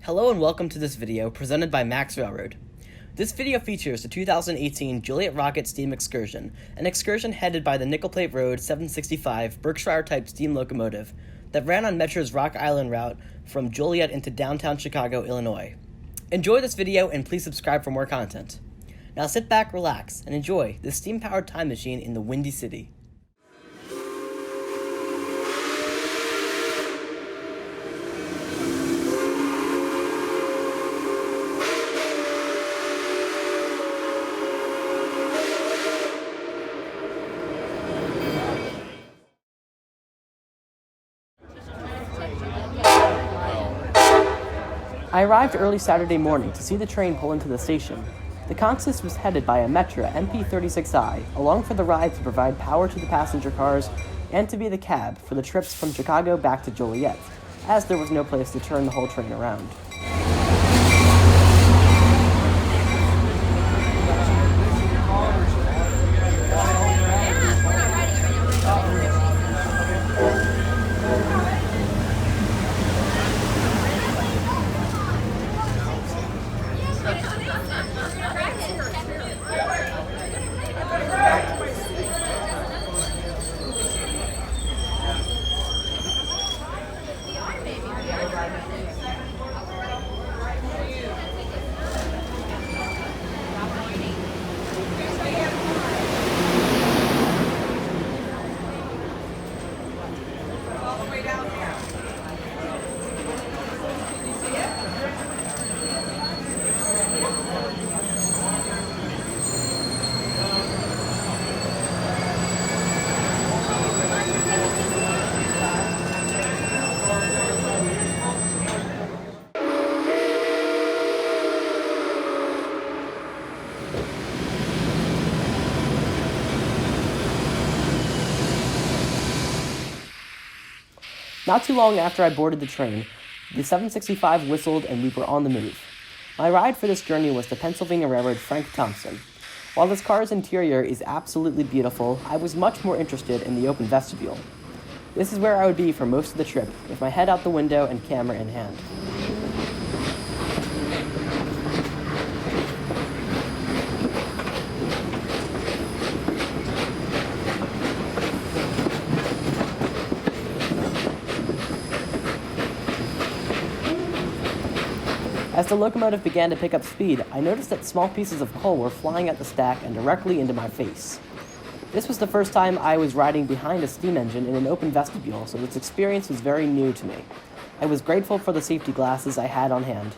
Hello and welcome to this video presented by Max Railroad. This video features the 2018 Joliet Rocket Steam Excursion, an excursion headed by the Nickel Plate Road 765 Berkshire-type steam locomotive that ran on Metro's Rock Island route from Joliet into downtown Chicago, Illinois. Enjoy this video and please subscribe for more content. Now sit back, relax, and enjoy this steam-powered time machine in the Windy City. I arrived early Saturday morning to see the train pull into the station. The consist was headed by a Metra MP36i, along for the ride to provide power to the passenger cars and to be the cab for the trips from Chicago back to Joliet, as there was no place to turn the whole train around. Not too long after I boarded the train, the 765 whistled and we were on the move. My ride for this journey was the Pennsylvania Railroad Frank Thompson. While this car's interior is absolutely beautiful, I was much more interested in the open vestibule. This is where I would be for most of the trip, with my head out the window and camera in hand. As the locomotive began to pick up speed, I noticed that small pieces of coal were flying at the stack and directly into my face. This was the first time I was riding behind a steam engine in an open vestibule, so this experience was very new to me. I was grateful for the safety glasses I had on hand.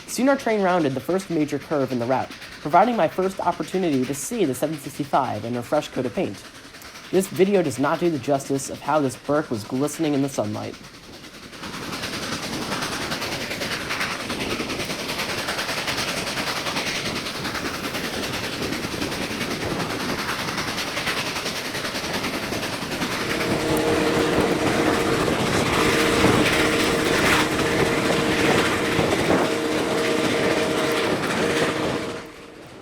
Soon our train rounded the first major curve in the route, providing my first opportunity to see the 765 in a fresh coat of paint. This video does not do the justice of how this Berk was glistening in the sunlight.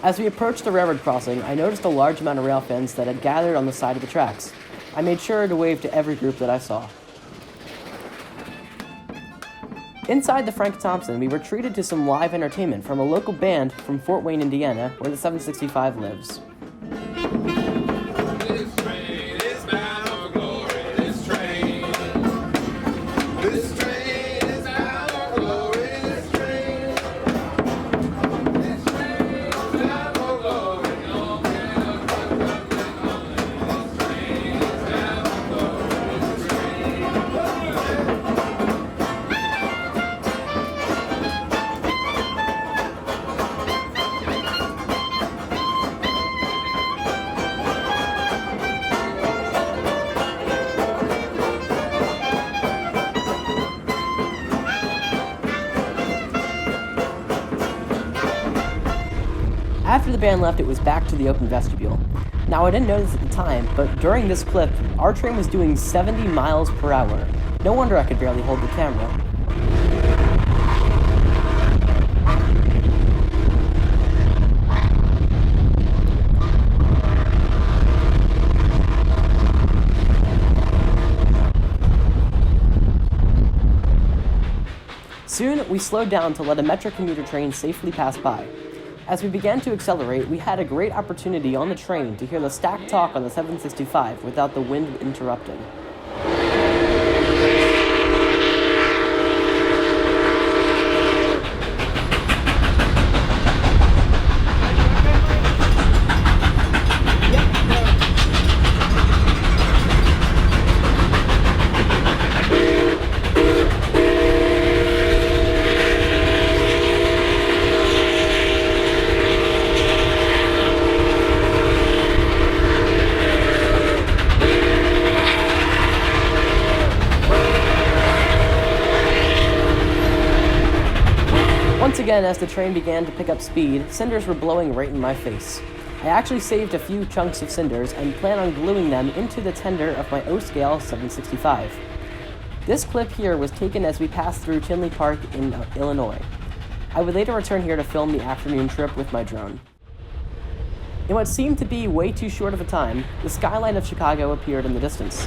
As we approached the railroad crossing, I noticed a large amount of rail fans that had gathered on the side of the tracks. I made sure to wave to every group that I saw. Inside the Frank Thompson, we were treated to some live entertainment from a local band from Fort Wayne, Indiana, where the 765 lives. This train is bound for glory. This train is bound for glory. This train is bound After the band left, it was back to the open vestibule. Now, I didn't notice at the time, but during this clip, our train was doing 70 miles per hour. No wonder I could barely hold the camera. Soon, we slowed down to let a Metro commuter train safely pass by. As we began to accelerate, we had a great opportunity on the train to hear the stack talk on the 765 without the wind interrupting. Once again, as the train began to pick up speed, cinders were blowing right in my face. I actually saved a few chunks of cinders and plan on gluing them into the tender of my O-scale 765. This clip here was taken as we passed through Tinley Park in Illinois. I would later return here to film the afternoon trip with my drone. In what seemed to be way too short of a time, the skyline of Chicago appeared in the distance.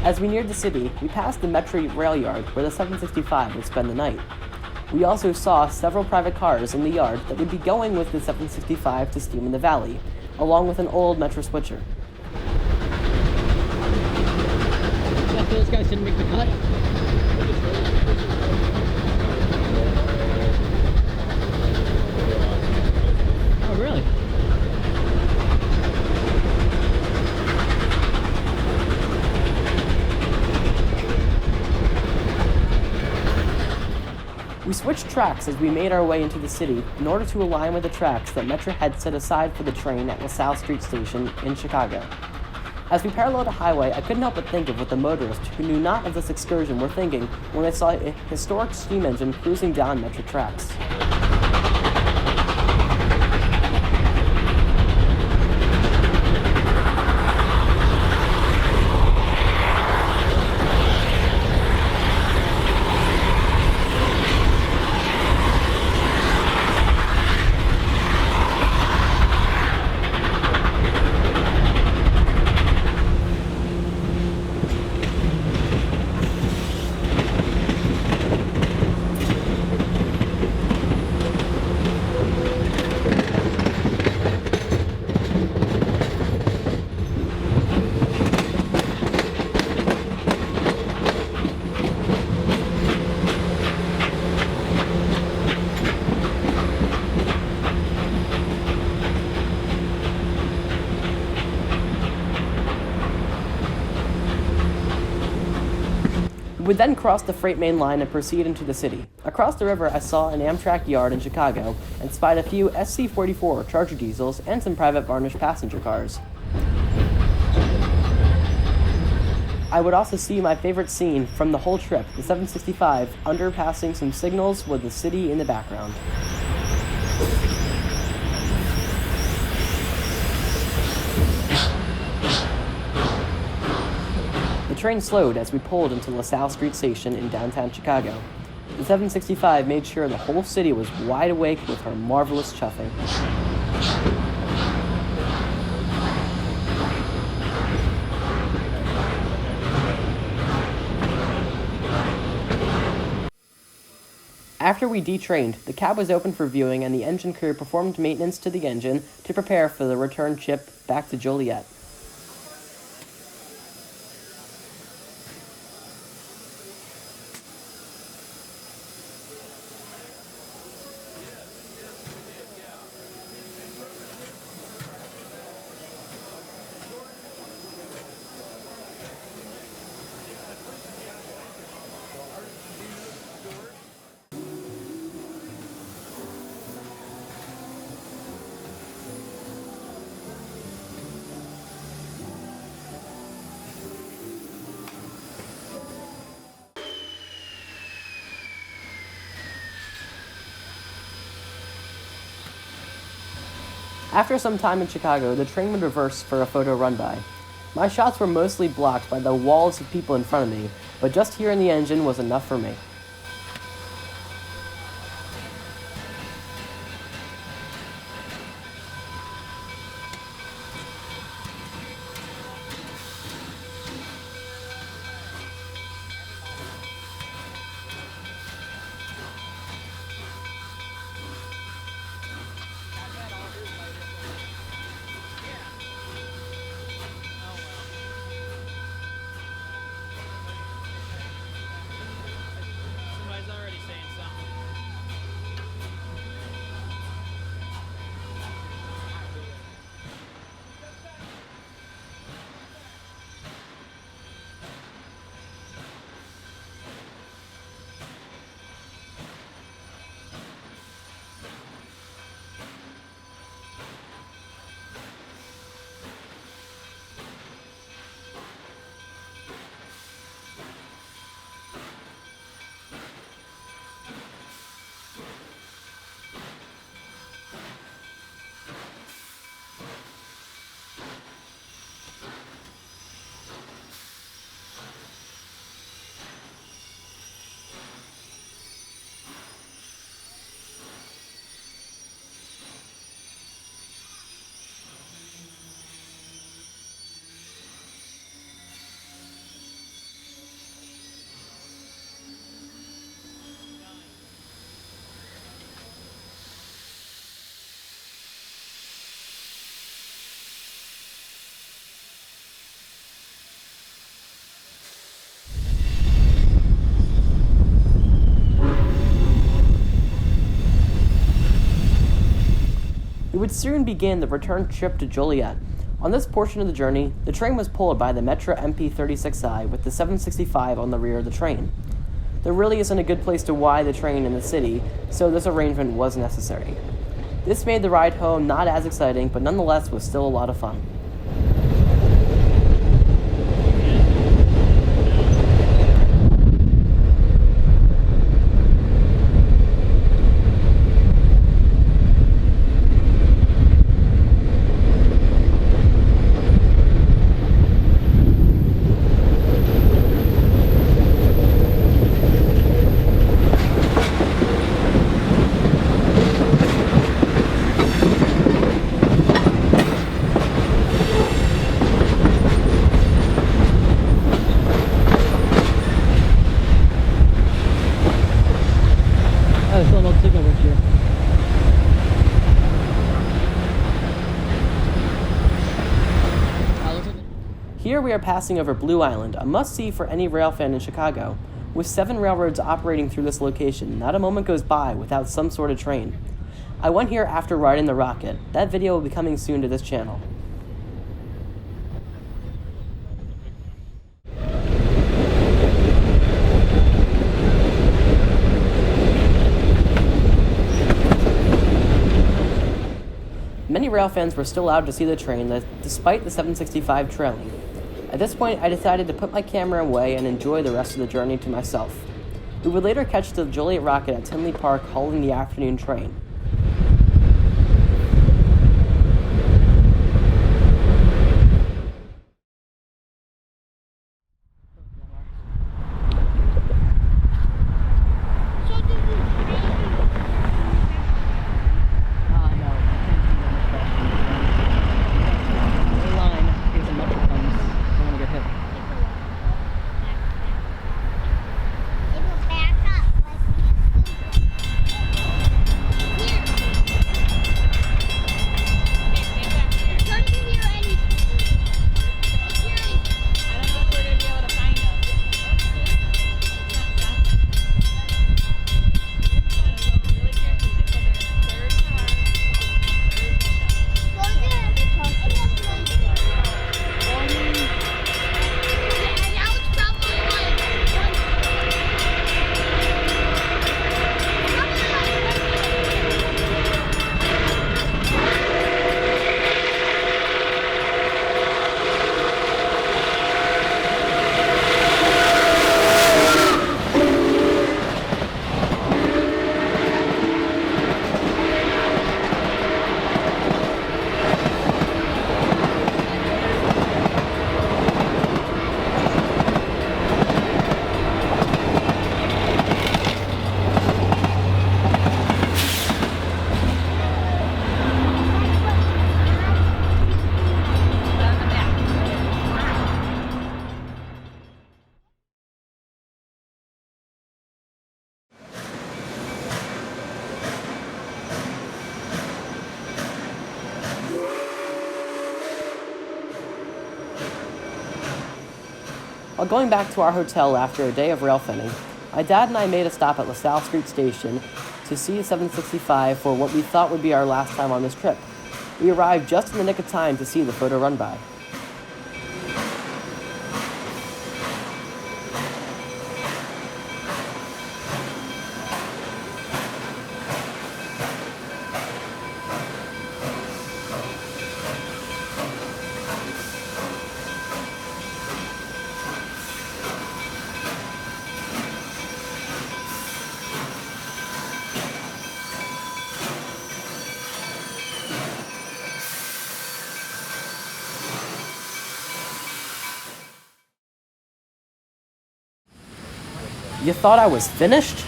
As we neared the city, we passed the Metro rail yard where the 765 would spend the night. We also saw several private cars in the yard that would be going with the 765 to Steam in the Valley, along with an old Metro switcher. Those guys didn't make the cut. Oh, really? We switched tracks as we made our way into the city in order to align with the tracks that Metro had set aside for the train at LaSalle Street Station in Chicago. As we paralleled a highway, I couldn't help but think of what the motorists who knew not of this excursion were thinking when they saw a historic steam engine cruising down Metro tracks. We would then cross the freight main line and proceed into the city. Across the river, I saw an Amtrak yard in Chicago and spied a few SC-44 Charger diesels and some private varnished passenger cars. I would also see my favorite scene from the whole trip, the 765 underpassing some signals with the city in the background. The train slowed as we pulled into LaSalle Street Station in downtown Chicago. The 765 made sure the whole city was wide awake with her marvelous chuffing. After we detrained, the cab was opened for viewing and the engine crew performed maintenance to the engine to prepare for the return trip back to Joliet. After some time in Chicago, the train would reverse for a photo run-by. My shots were mostly blocked by the walls of people in front of me, but just hearing the engine was enough for me. Somebody's already saying something. We would soon begin the return trip to Joliet. On this portion of the journey, the train was pulled by the Metro MP36I with the 765 on the rear of the train. There really isn't a good place to Y the train in the city, so this arrangement was necessary. This made the ride home not as exciting, but nonetheless was still a lot of fun. Oh, still no signal this year. Here we are passing over Blue Island, a must-see for any rail fan in Chicago. With 7 railroads operating through this location, not a moment goes by without some sort of train. I went here after riding the Rocket. That video will be coming soon to this channel. Many rail fans were still allowed to see the train despite the 765 trailing. At this point, I decided to put my camera away and enjoy the rest of the journey to myself. We would later catch the Joliet Rocket at Tinley Park hauling the afternoon train. While going back to our hotel after a day of rail thinning, my dad and I made a stop at LaSalle Street Station to see the 765 for what we thought would be our last time on this trip. We arrived just in the nick of time to see the photo run by. You thought I was finished?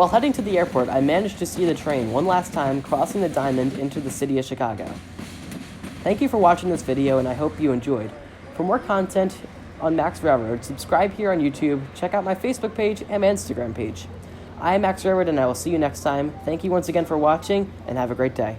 While heading to the airport, I managed to see the train one last time crossing the Diamond into the city of Chicago. Thank you for watching this video, and I hope you enjoyed. For more content on Max Railroad, subscribe here on YouTube, check out my Facebook page and my Instagram page. I am Max Railroad, and I will see you next time. Thank you once again for watching, and have a great day.